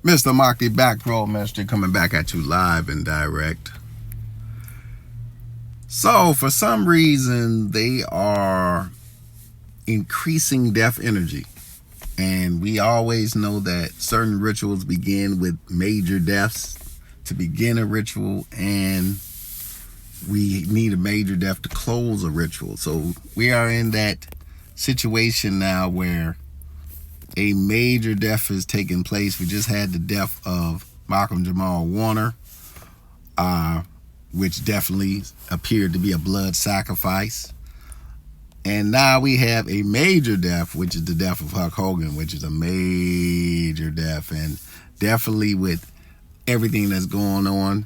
Mr. Maki Back Row Ministry coming back at you live and direct. So, for some reason, they are increasing death energy. And we always know that certain rituals begin with major deaths to begin a ritual, and we need a major death to close a ritual. So, we are in that situation now where a major death is taking place. We just had the death of Malcolm Jamal Warner, which definitely appeared to be a blood sacrifice. And now we have a major death, which is the death of Hulk Hogan, which is a major death. And definitely with everything that's going on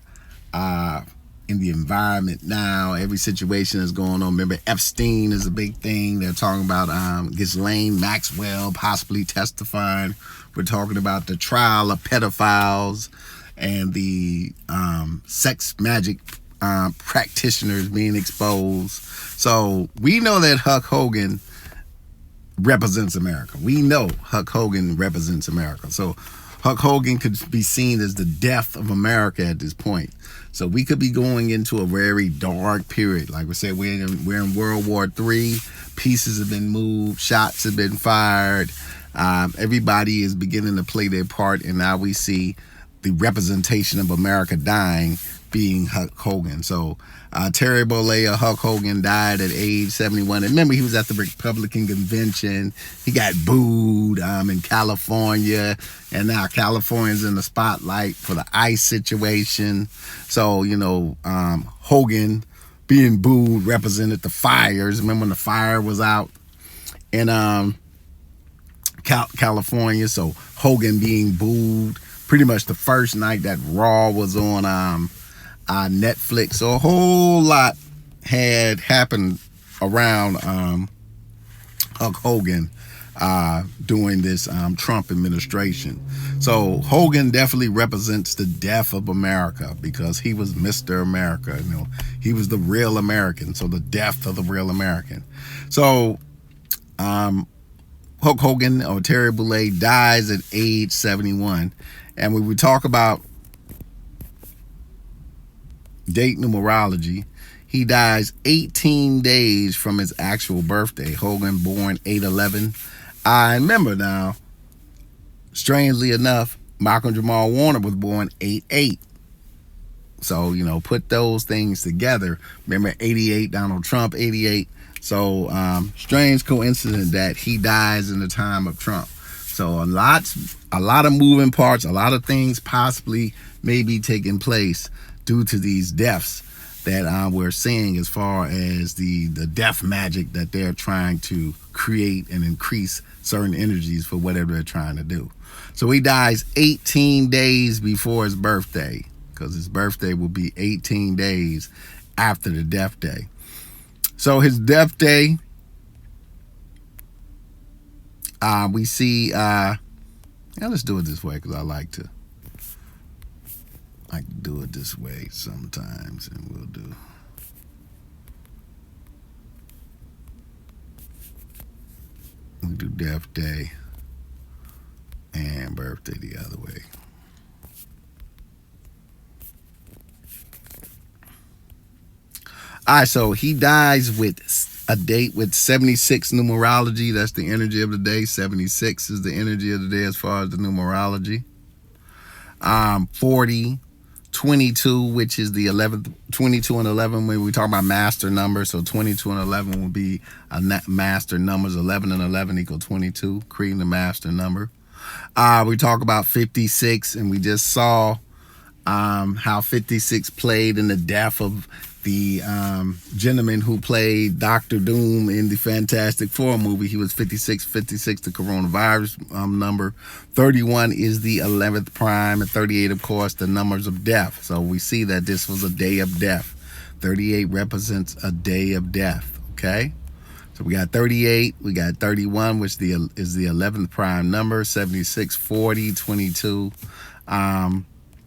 in the environment now, every situation that's going on. Remember, Epstein is a big thing. They're talking about Ghislaine Maxwell possibly testifying. We're talking about the trial of pedophiles and the sex magic practitioners being exposed. So we know that Hulk Hogan represents America. We know Hulk Hogan represents America. So Hulk Hogan could be seen as the death of America at this point. So we could be going into a very dark period. Like we said, we're in World War III. Pieces have been moved. Shots have been fired. Everybody is beginning to play their part. And now we see the representation of America dying being Hulk Hogan. So Terry Bollea, Hulk Hogan, died at age 71. And remember, he was at the Republican convention. He got booed in California. And now California's in the spotlight for the ICE situation. So, Hogan being booed represented the fires. Remember when the fire was out in California? So Hogan being booed pretty much the first night that Raw was on Netflix. So a whole lot had happened around Hulk Hogan during this Trump administration. So Hogan definitely represents the death of America because he was Mr. America. He was the real American. So the death of the real American. So Hulk Hogan, or Terry Bollea, dies at age 71. And when we talk about date numerology, he dies 18 days from his actual birthday. Hogan born 8/11. I remember now, strangely enough, Malcolm Jamal Warner was born 8/8. So, put those things together. Remember 88, Donald Trump 88. So, strange coincidence that he dies in the time of Trump. So a lot of moving parts, a lot of things possibly may be taking place due to these deaths that we're seeing, as far as the death magic that they're trying to create and increase certain energies for whatever they're trying to do. So he dies 18 days before his birthday, because his birthday will be 18 days after the death day. So his death day, we see, let's do it this way, because I like to do it this way sometimes, and we'll do death day and birthday the other way. All right, so he dies with a date with 76 numerology. That's the energy of the day. 76 is the energy of the day as far as the numerology. 40, 22, which is the 11th, 22 and 11 when we talk about master numbers. So 22 and 11 will be a master numbers. 11 and 11 equal 22, creating the master number. We talk about 56, and we just saw how 56 played in the death of the gentleman who played Dr. Doom in the Fantastic Four movie. He was 56, the coronavirus number. 31 is the 11th prime, and 38, of course, the numbers of death. So we see that this was a day of death. 38 represents a day of death, okay? So we got 38, we got 31, which is the 11th prime number, 76, 40, 22,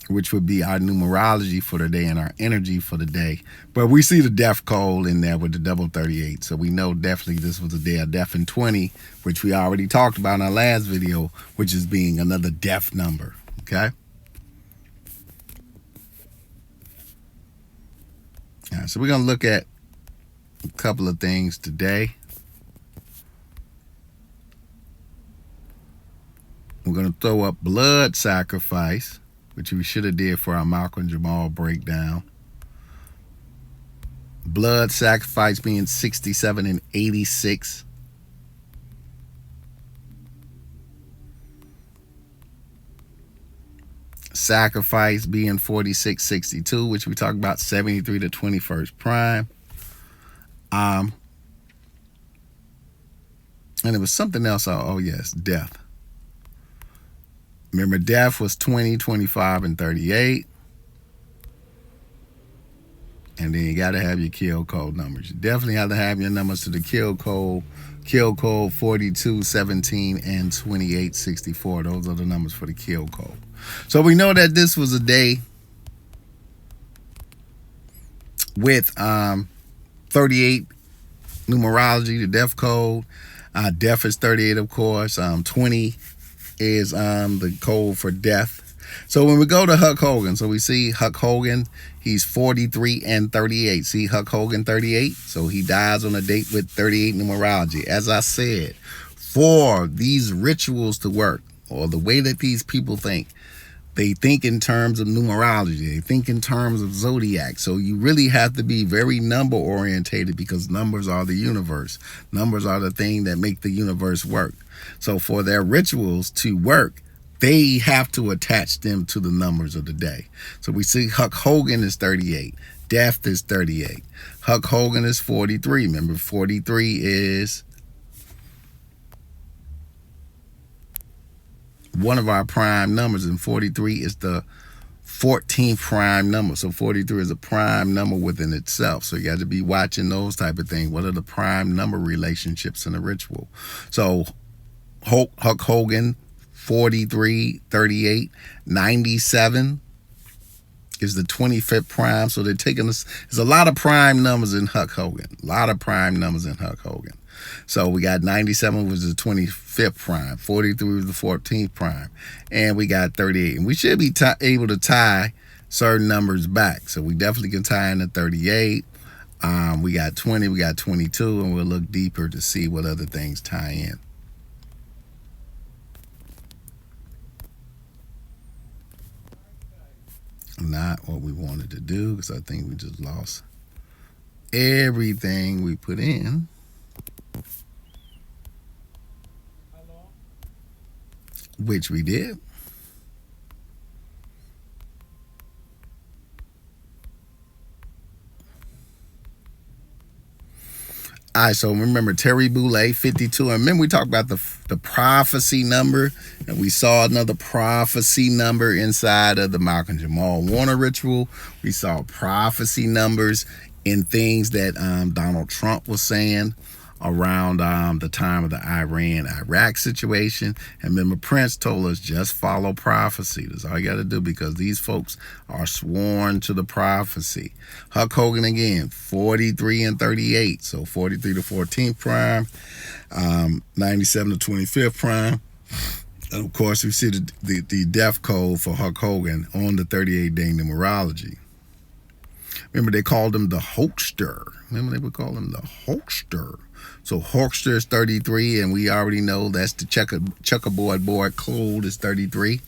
which would be our numerology for the day and our energy for the day. But we see the death code in there with the double 38. So we know definitely this was a day of death. And 20, which we already talked about in our last video, which is being another death number. Okay. All right, so we're going to look at a couple of things today. We're going to throw up blood sacrifice, which we should have did for our Malcolm Jamal breakdown. Blood sacrifice being 67 and 86. Sacrifice being 46-62, which we talked about 73 to 21st prime. And it was something else. Oh yes, death. Remember, death was 20, 25, and 38. And then you got to have your kill code numbers. You definitely have to have your numbers to the kill code. Kill code 42, 17, and 28, 64. Those are the numbers for the kill code. So we know that this was a day with 38 numerology, the death code. Death is 38, of course. 20 is the code for death. So when we go to Hulk Hogan, so we see Hulk Hogan, he's 43 and 38. See Hulk Hogan 38? So he dies on a date with 38 numerology. As I said, for these rituals to work, or the way that these people think, they think in terms of numerology. They think in terms of zodiac. So you really have to be very number orientated, because numbers are the universe. Numbers are the thing that make the universe work. So for their rituals to work, they have to attach them to the numbers of the day. So we see Hulk Hogan is 38. Death is 38. Hulk Hogan is 43. Remember, 43 is one of our prime numbers, and 43 is the 14th prime number. So 43 is a prime number within itself. So you got to be watching those type of things. What are the prime number relationships in the ritual? So Hulk Hogan, 43, 38, 97 is the 25th prime. So they're taking us. There's a lot of prime numbers in Hulk Hogan. A lot of prime numbers in Hulk Hogan. So we got 97 was the 25th prime. 43 was the 14th prime. And we got 38. And we should be able to tie certain numbers back. So we definitely can tie in the 38. We got 20, we got 22, and we'll look deeper to see what other things tie in. Not what we wanted to do, because I think we just lost everything we put in. Which we did. All right, so remember Terry Boulay, 52. And remember we talked about the prophecy number, and we saw another prophecy number inside of the Malcolm Jamal Warner ritual. We saw prophecy numbers in things that Donald Trump was saying around the time of the Iran-Iraq situation. And remember, Prince told us, just follow prophecy. That's all you got to do, because these folks are sworn to the prophecy. Hulk Hogan again, 43 and 38. So 43 to 14th prime, 97 to 25th prime. And of course, we see the death code for Hulk Hogan on the 38-day numerology. Remember, they called him the Hulkster. Remember, they would call him the Hulkster. So Hulkster is 33, and we already know that's the checkerboard board code is 33.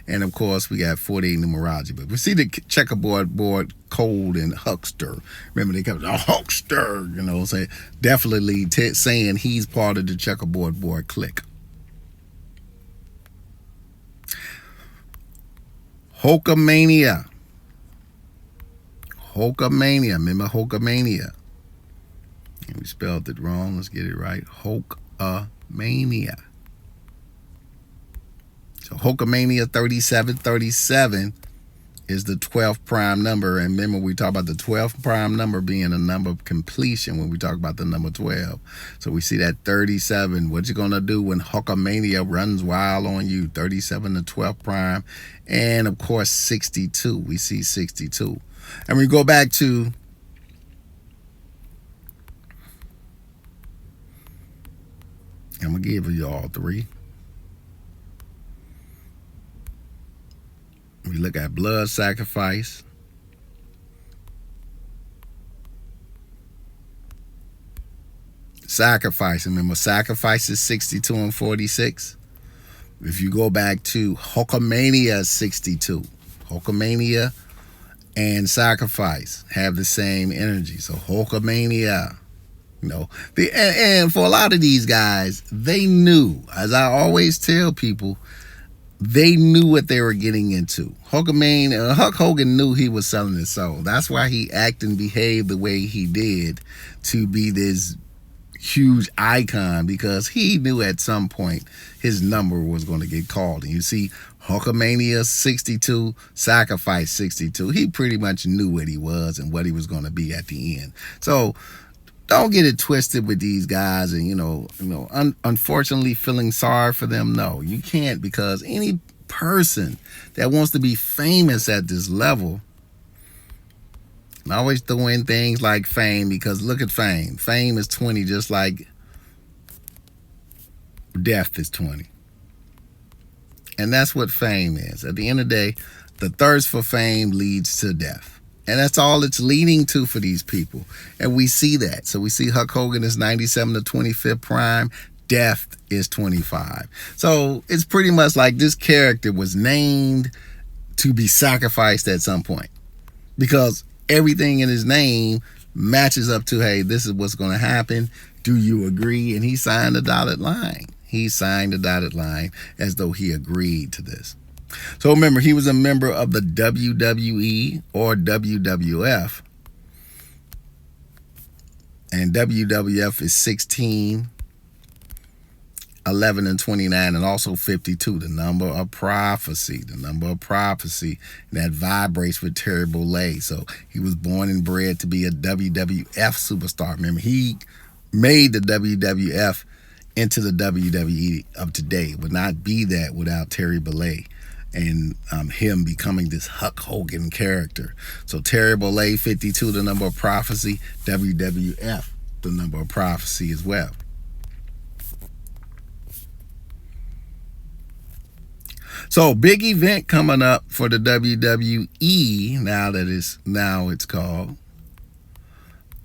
And of course, we got 48 numerology. But we see the checkerboard board code in Hulkster. Remember, they kept the Hulkster, you know, say definitely saying he's part of the checkerboard board clique. Hulkamania. Hulkamania. Remember Hulkamania? And we spelled it wrong. Let's get it right. Hulkamania. So Hulkamania 3737 is the 12th prime number. And remember, we talk about the 12th prime number being a number of completion when we talk about the number 12. So we see that 37. What you gonna do when Hulkamania runs wild on you? 37 to 12th prime. And of course 62. We see 62. And we go back to I'm going to give you all three. We look at blood sacrifice. Sacrifice. Remember, sacrifice is 62 and 46. If you go back to Hulkamania 62, Hulkamania and sacrifice have the same energy. So Hulkamania, and for a lot of these guys, they knew, as I always tell people, they knew what they were getting into. Hulk Hogan knew he was selling his soul. That's why he acted and behaved the way he did to be this huge icon, because he knew at some point his number was going to get called. And you see, Hulkamania 62, Sacrifice 62. He pretty much knew what he was and what he was going to be at the end. So don't get it twisted with these guys and, unfortunately feeling sorry for them. No, you can't, because any person that wants to be famous at this level, and I always throw in things like fame, because look at fame. Fame is 20, just like death is 20. And that's what fame is. At the end of the day, the thirst for fame leads to death. And that's all it's leading to for these people. And we see that. So we see Hulk Hogan is 97 to 25th prime. Death is 25. So it's pretty much like this character was named to be sacrificed at some point, because everything in his name matches up to, hey, this is what's going to happen. Do you agree? And he signed a dotted line. He signed a dotted line as though he agreed to this. So remember, he was a member of the WWE or WWF. And WWF is 16, 11, and 29, and also 52, the number of prophecy. The number of prophecy that vibrates with Terry Bollea. So he was born and bred to be a WWF superstar. Remember, he made the WWF into the WWE of today. It would not be that without Terry Bollea and him becoming this Hulk Hogan character. So Terry Bollea, 52, the number of prophecy. WWF, the number of prophecy as well. So big event coming up for the WWE now it's called,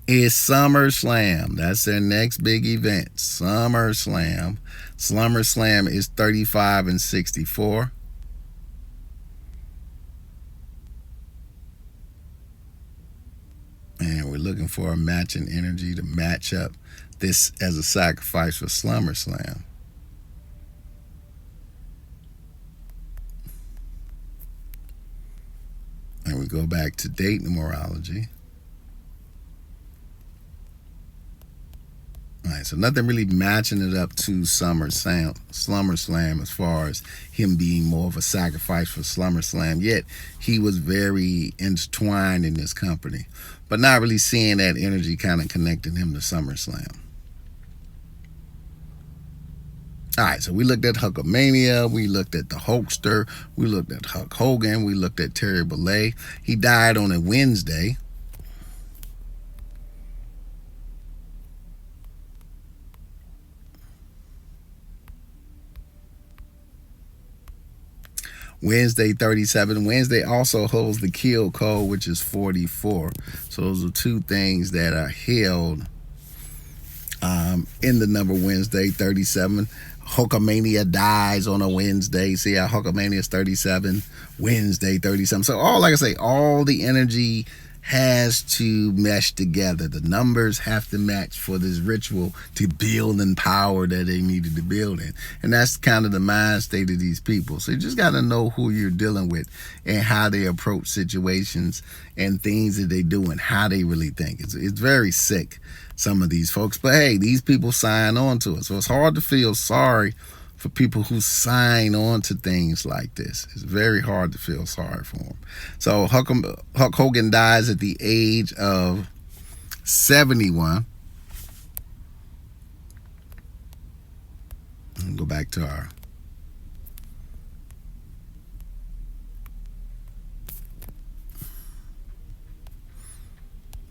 is SummerSlam. That's their next big event. SummerSlam. SummerSlam is 35 and 64. And we're looking for a matching energy to match up this as a sacrifice for SummerSlam. And we go back to date numerology. All right, so nothing really matching it up to SummerSlam as far as him being more of a sacrifice for SummerSlam. Yet he was very intertwined in this company, but not really seeing that energy kind of connecting him to SummerSlam. All right, so we looked at Hulkamania, we looked at the Hulkster, we looked at Hulk Hogan, we looked at Terry Bollea. He died on a Wednesday. Wednesday, 37. Wednesday also holds the kill code, which is 44. So those are two things that are held in the number Wednesday, 37. Hulkamania dies on a Wednesday. See how Hulkamania is 37, Wednesday 37. So like I say, all the energy has to mesh together. The numbers have to match for this ritual to build in power that they needed to build in. And that's kind of the mind state of these people. So you just got to know who you're dealing with and how they approach situations and things that they do and how they really think. It's very sick, some of these folks. But hey, these people sign on to it. So it's hard to feel sorry for people who sign on to things like this. It's very hard to feel sorry for them. So Hulk Hogan dies at the age of 71. Go back to our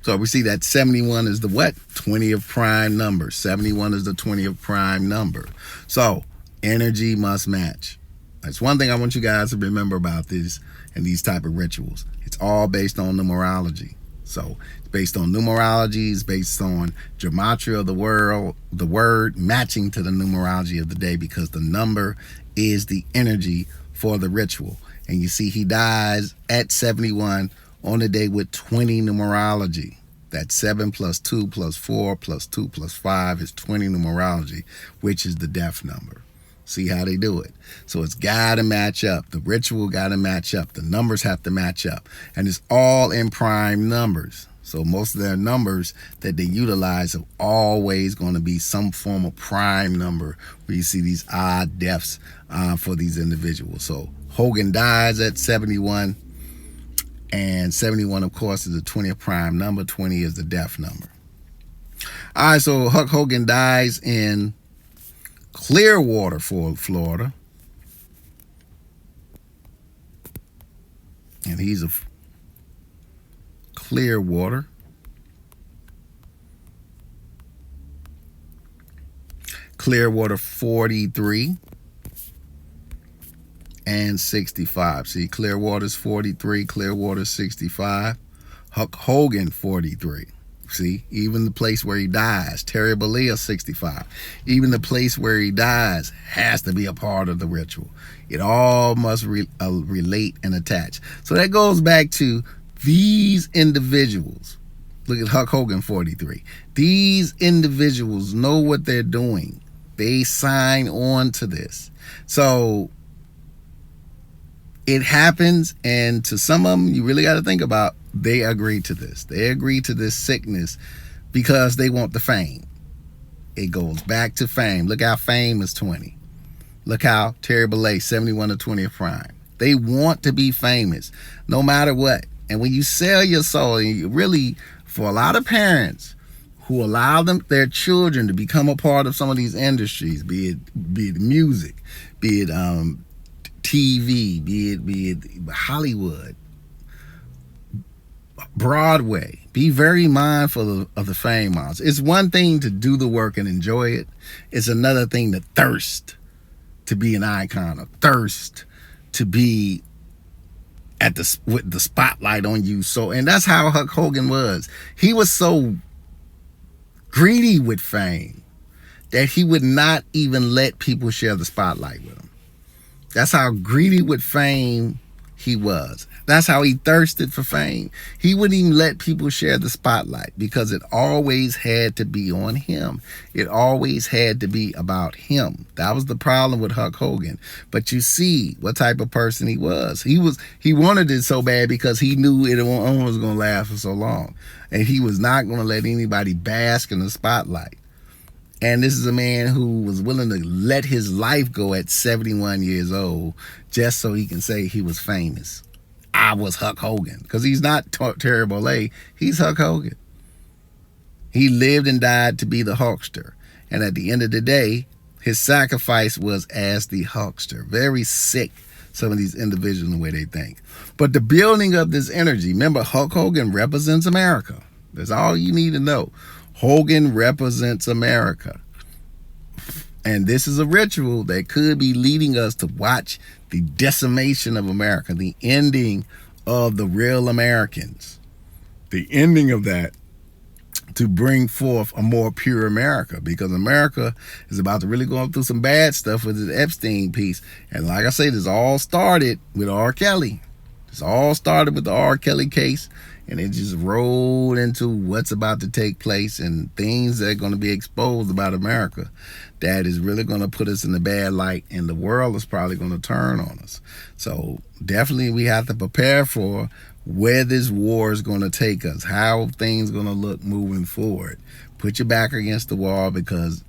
So we see that 71 is the what? 20th prime number. 71 is the 20th prime number. So energy must match. That's one thing I want you guys to remember about this and these type of rituals. It's all based on numerology. So it's based on numerology, it's based on gematria of the word matching to the numerology of the day, because the number is the energy for the ritual. And you see he dies at 71 on the day with 20 numerology. That's 7 plus 2 plus 4 plus 2 plus 5 is 20 numerology, which is the death number. See how they do it. So it's got to match up. The ritual got to match up. The numbers have to match up. And it's all in prime numbers. So most of their numbers that they utilize are always going to be some form of prime number, where you see these odd deaths for these individuals. So Hogan dies at 71. And 71, of course, is the 20th prime number. 20 is the death number. All right, so Hulk Hogan dies in Clearwater, Florida. And he's a Clearwater. Clearwater 43 and 65. See, Clearwater's 43, Clearwater's 65. Hulk Hogan 43. See, even the place where he dies, Terry Bollea 65. Even the place where he dies has to be a part of the ritual. It all must relate and attach. So that goes back to these individuals. Look at Hulk Hogan 43. These individuals know what they're doing. They sign on to this. So it happens, and to some of them, you really got to think about, they agree to this. They agree to this sickness because they want the fame. It goes back to fame. Look how Fame is 20. Look how Terry Bollea, 71 to 20th prime. They want to be famous no matter what. And when you sell your soul, and you really, for a lot of parents who allow their children to become a part of some of these industries, be it music, be it TV, be it Hollywood, Broadway, be very mindful of the fame models. It's one thing to do the work and enjoy it. It's another thing to thirst to be an icon, or thirst to be with the spotlight on you. So, and that's how Hulk Hogan was. He was so greedy with fame that he would not even let people share the spotlight with him. That's how greedy with fame he was. That's how he thirsted for fame. He wouldn't even let people share the spotlight because it always had to be on him. It always had to be about him. That was the problem with Hulk Hogan. But you see what type of person he was. He wanted it so bad because he knew it only was going to last for so long. And he was not going to let anybody bask in the spotlight. And this is a man who was willing to let his life go at 71 years old just so he can say he was famous. I was Hulk Hogan. Because he's not Terry Bollea. He's Hulk Hogan. He lived and died to be the Hulkster. And at the end of the day, his sacrifice was as the Hulkster. Very sick, some of these individuals, the way they think. But the building of this energy, remember, Hulk Hogan represents America. That's all you need to know. Hogan represents America. And this is a ritual that could be leading us to watch the decimation of America, the ending of the real Americans, the ending of that, to bring forth a more pure America, because America is about to really go through some bad stuff with this Epstein piece. And like I say, this all started with R. Kelly. This all started with the R. Kelly case. And it just rolled into what's about to take place and things that are going to be exposed about America that is really going to put us in the bad light, and the world is probably going to turn on us. So definitely we have to prepare for where this war is going to take us, how things are going to look moving forward. Put your back against the wall, because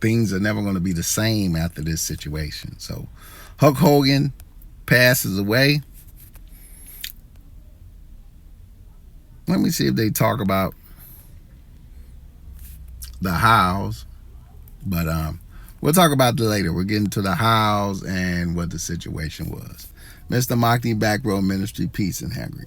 things are never going to be the same after this situation. So Hulk Hogan passes away. Let me see if they talk about the hows, but we'll talk about that later. We're getting to the hows and what the situation was. Mr. Mockney, Back Row Ministry, peace and hair grease.